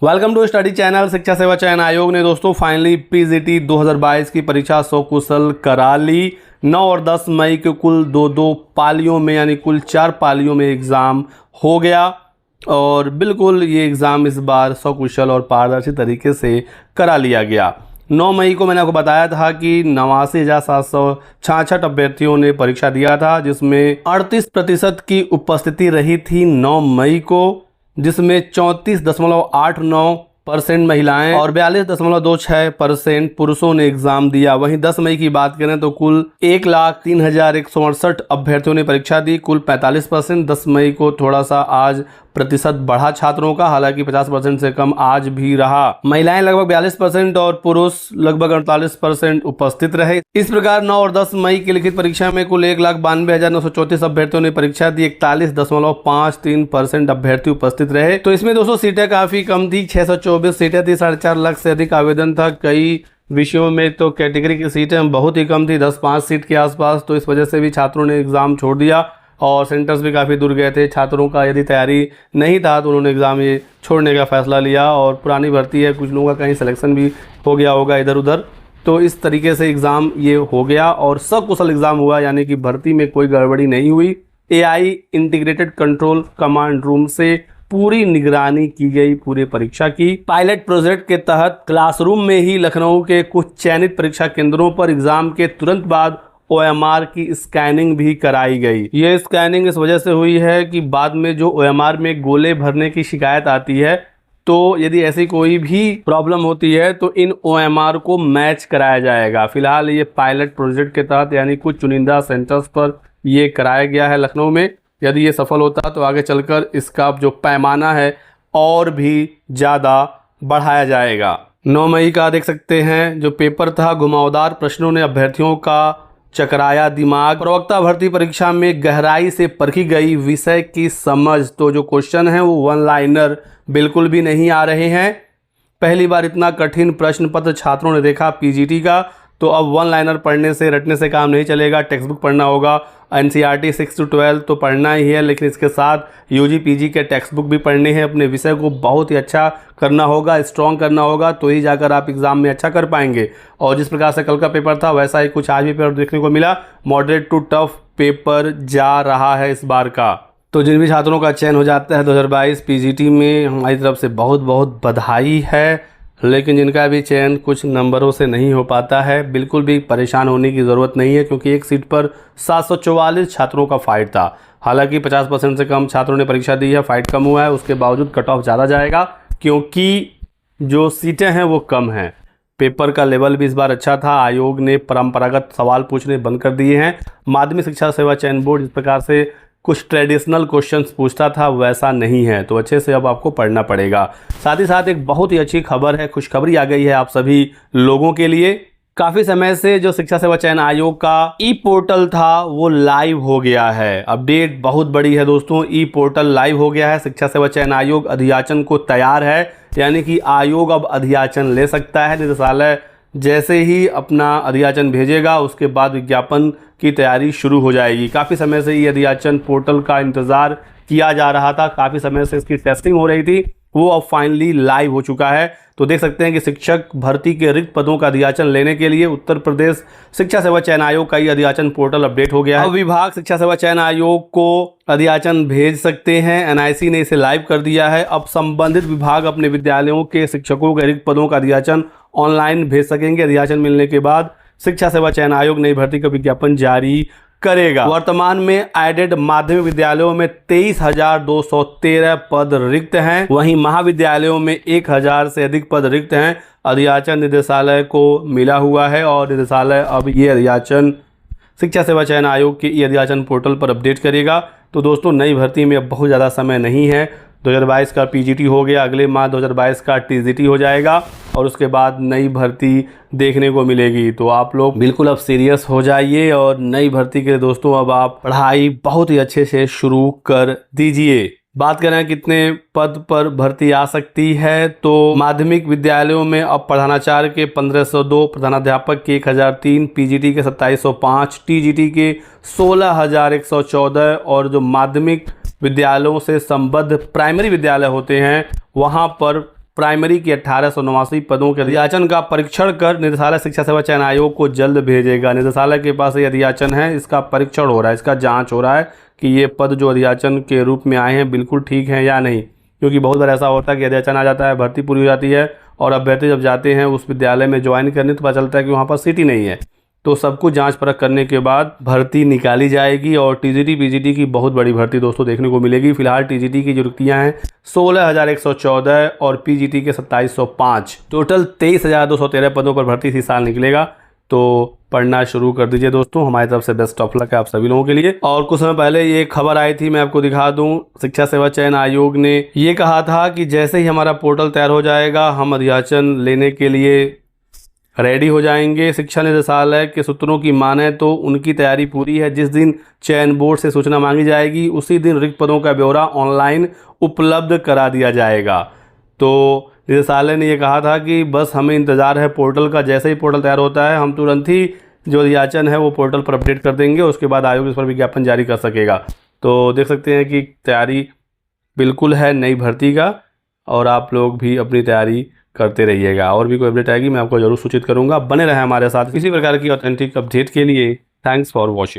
Welcome to study channel. शिक्षा सेवा चयन आयोग ने दोस्तों फाइनली पीजीटी 2022 की परीक्षा सकुशल करा ली। 9 और 10 मई के कुल दो पालियों में यानी कुल 4 पालियों में एग्ज़ाम हो गया और बिल्कुल ये एग्ज़ाम इस बार सकुशल और पारदर्शी तरीके से करा लिया गया। 9 मई को मैंने आपको बताया था कि 89,766 अभ्यर्थियों ने परीक्षा दिया था, जिसमें 38% की उपस्थिति रही थी 9 मई को, जिसमें 34.89% महिलाएं और 42.26% पुरुषों ने एग्जाम दिया। वहीं 10 मई की बात करें तो कुल 1,03,168 अभ्यर्थियों ने परीक्षा दी, कुल 45%। 10 मई को थोड़ा सा आज प्रतिशत बढ़ा छात्रों का, हालांकि 50% से कम आज भी रहा। महिलाएं लगभग 42% और पुरुष लगभग 48% उपस्थित रहे। इस प्रकार 9 और 10 मई की लिखित परीक्षा में कुल 1,92,934 अभ्यर्थियों ने परीक्षा दी। 41.53% अभ्यर्थी उपस्थित रहे। तो इसमें दोस्तों सीटें काफी कम थी, 624 सीटें थी, 4.5 लाख से अधिक आवेदन था। कई विषयों में तो कैटेगरी की सीटें बहुत ही कम थी, 10-5 सीट के आसपास। तो इस वजह से भी छात्रों ने एग्जाम छोड़ दिया और सेंटर्स भी काफ़ी दूर गए थे। छात्रों का यदि तैयारी नहीं था तो उन्होंने एग्ज़ाम ये छोड़ने का फ़ैसला लिया। और पुरानी भर्ती है, कुछ लोगों का कहीं सिलेक्शन भी हो गया होगा इधर उधर। तो इस तरीके से एग्ज़ाम ये हो गया और सकुशल एग्ज़ाम हुआ, यानी कि भर्ती में कोई गड़बड़ी नहीं हुई। AI integrated control command room से पूरी निगरानी की गई पूरे परीक्षा की। पायलट प्रोजेक्ट के तहत क्लासरूम में ही लखनऊ के कुछ चयनित परीक्षा केंद्रों पर एग्ज़ाम के तुरंत बाद OMR की स्कैनिंग भी कराई गई। ये स्कैनिंग इस वजह से हुई है कि बाद में जो OMR में गोले भरने की शिकायत आती है, तो यदि ऐसी कोई भी प्रॉब्लम होती है तो इन OMR को मैच कराया जाएगा। फिलहाल ये पायलट प्रोजेक्ट के तहत यानी कुछ चुनिंदा सेंटर्स पर ये कराया गया है लखनऊ में। यदि ये सफल होता तो आगे चलकर इसका जो पैमाना है और भी ज़्यादा बढ़ाया जाएगा। 9 मई का देख सकते हैं जो पेपर था, घुमावदार प्रश्नों ने अभ्यर्थियों का चकराया दिमाग। प्रवक्ता भर्ती परीक्षा में गहराई से परखी गई विषय की समझ। तो जो क्वेश्चन है वो वन लाइनर बिल्कुल भी नहीं आ रहे हैं। पहली बार इतना कठिन प्रश्न पत्र छात्रों ने देखा पीजीटी का। तो अब वन लाइनर पढ़ने से रटने से काम नहीं चलेगा, टेक्स्ट बुक पढ़ना होगा। NCERT 6 to 12 तो पढ़ना ही है, लेकिन इसके साथ UG PG के टेक्स्ट बुक भी पढ़ने हैं। अपने विषय को बहुत ही अच्छा करना होगा, स्ट्रॉन्ग करना होगा, तो ही जाकर आप एग्ज़ाम में अच्छा कर पाएंगे। और जिस प्रकार से कल का पेपर था वैसा ही कुछ आज भी पेपर देखने को मिला। मॉडरेट टू टफ पेपर जा रहा है इस बार का। तो जिन भी छात्रों का चयन हो जाता है 2022 पीजीटी में, हमारी तरफ से बहुत बहुत बधाई है। लेकिन जिनका भी चयन कुछ नंबरों से नहीं हो पाता है, बिल्कुल भी परेशान होने की ज़रूरत नहीं है, क्योंकि एक सीट पर 744 छात्रों का फाइट था। हालांकि 50% से कम छात्रों ने परीक्षा दी है, फाइट कम हुआ है, उसके बावजूद कट ऑफ ज़्यादा जाएगा क्योंकि जो सीटें हैं वो कम हैं। पेपर का लेवल भी इस बार अच्छा था। आयोग ने परंपरागत सवाल पूछने बंद कर दिए हैं। माध्यमिक शिक्षा सेवा चयन बोर्ड जिस प्रकार से कुछ ट्रेडिशनल क्वेश्चंस पूछता था वैसा नहीं है, तो अच्छे से अब आपको पढ़ना पड़ेगा। साथ ही साथ एक बहुत ही अच्छी खबर है, खुशखबरी आ गई है आप सभी लोगों के लिए। काफ़ी समय से जो शिक्षा सेवा चयन आयोग का ई पोर्टल था वो लाइव हो गया है। अपडेट बहुत बड़ी है दोस्तों, ई पोर्टल लाइव हो गया है। शिक्षा सेवा चयन आयोग अधियाचन को तैयार है, यानी कि आयोग अब अधियाचन ले सकता है। निदेशालय जैसे ही अपना अधियाचन भेजेगा उसके बाद विज्ञापन की तैयारी शुरू हो जाएगी। काफ़ी समय से ये अधियाचन पोर्टल का इंतज़ार किया जा रहा था, काफ़ी समय से इसकी टेस्टिंग हो रही थी, वो अब फाइनली लाइव हो चुका है। तो देख सकते हैं कि शिक्षक भर्ती के रिक्त पदों का अधियाचन लेने के लिए उत्तर प्रदेश शिक्षा सेवा चयन आयोग का ये अधियाचन पोर्टल अपडेट हो गया है। अब विभाग शिक्षा सेवा चयन आयोग को अधियाचन भेज सकते हैं। NIC ने इसे लाइव कर दिया है। अब संबंधित विभाग अपने विद्यालयों के शिक्षकों के रिक्त पदों का अधियाचन ऑनलाइन भेज सकेंगे। अधियाचन मिलने के बाद शिक्षा सेवा चयन आयोग नई भर्ती का विज्ञापन जारी करेगा। वर्तमान में एडेड माध्यमिक विद्यालयों में 23,213 पद रिक्त हैं। वहीं महाविद्यालयों में 1,000 से अधिक पद रिक्त हैं। अधियाचन निदेशालय को मिला हुआ है और निदेशालय अब ये अधियाचन शिक्षा सेवा चयन आयोग के अधियाचन पोर्टल पर अपडेट करेगा। तो दोस्तों नई भर्ती में अब बहुत ज़्यादा समय नहीं है। 2022 का पीजीटी हो गया, अगले माह 2022 का टीजीटी हो जाएगा और उसके बाद नई भर्ती देखने को मिलेगी। तो आप लोग बिल्कुल अब सीरियस हो जाइए और नई भर्ती के लिए दोस्तों अब आप पढ़ाई बहुत ही अच्छे से शुरू कर दीजिए। बात करें कितने पद पर भर्ती आ सकती है, तो माध्यमिक विद्यालयों में अब प्रधानाचार्य के 1502, प्रधानाध्यापक के 1003, पीजीटी के 2705, टीजीटी के 16,114 और जो माध्यमिक विद्यालयों से संबद्ध प्राइमरी विद्यालय होते हैं वहां पर प्राइमरी की 1889 पदों के अधियाचन का परीक्षण कर निदेशालय शिक्षा सेवा चयन आयोग को जल्द भेजेगा। निदेशालय के पास ये अधियाचन है, इसका परीक्षण हो रहा है, इसका जांच हो रहा है कि ये पद जो अधियाचन के रूप में आए हैं बिल्कुल ठीक हैं या नहीं। क्योंकि बहुत बार ऐसा होता है कि अधियाचन आ जाता है, भर्ती पूरी हो जाती है और अभ्यर्थी जब जाते हैं उस विद्यालय में ज्वाइन करने तो पता चलता है कि वहाँ पर सीट ही नहीं है। तो सब कुछ जांच परख करने के बाद भर्ती निकाली जाएगी और टीजीटी पीजीटी की बहुत बड़ी भर्ती दोस्तों देखने को मिलेगी। फिलहाल टीजीटी की जो रिक्तियां हैं 16,114 और पीजीटी के 2705, टोटल 23,213 पदों पर भर्ती इसी साल निकलेगा। तो पढ़ना शुरू कर दीजिए दोस्तों, हमारी तरफ से बेस्ट ऑफ लक है आप सभी लोगों के लिए। और कुछ समय पहले ये खबर आई थी, मैं आपको दिखा दूं, शिक्षा सेवा चयन आयोग ने ये कहा था कि जैसे ही हमारा पोर्टल तैयार हो जाएगा हम अधियाचन लेने के लिए रेडी हो जाएंगे। शिक्षा निदेशालय के सूत्रों की माने तो उनकी तैयारी पूरी है। जिस दिन चयन बोर्ड से सूचना मांगी जाएगी उसी दिन रिक्त पदों का ब्यौरा ऑनलाइन उपलब्ध करा दिया जाएगा। तो निदेशालय ने ये कहा था कि बस हमें इंतज़ार है पोर्टल का, जैसे ही पोर्टल तैयार होता है हम तुरंत ही जो अधियाचन है वो पोर्टल पर अपडेट कर देंगे, उसके बाद आयोग इस पर विज्ञापन जारी कर सकेगा। तो देख सकते हैं कि तैयारी बिल्कुल है नई भर्ती का और आप लोग भी अपनी तैयारी करते रहिएगा। और भी कोई अपडेट आएगी मैं आपको जरूर सूचित करूंगा। बने रहें हमारे साथ किसी प्रकार की ऑथेंटिक अपडेट के लिए। Thanks for watching.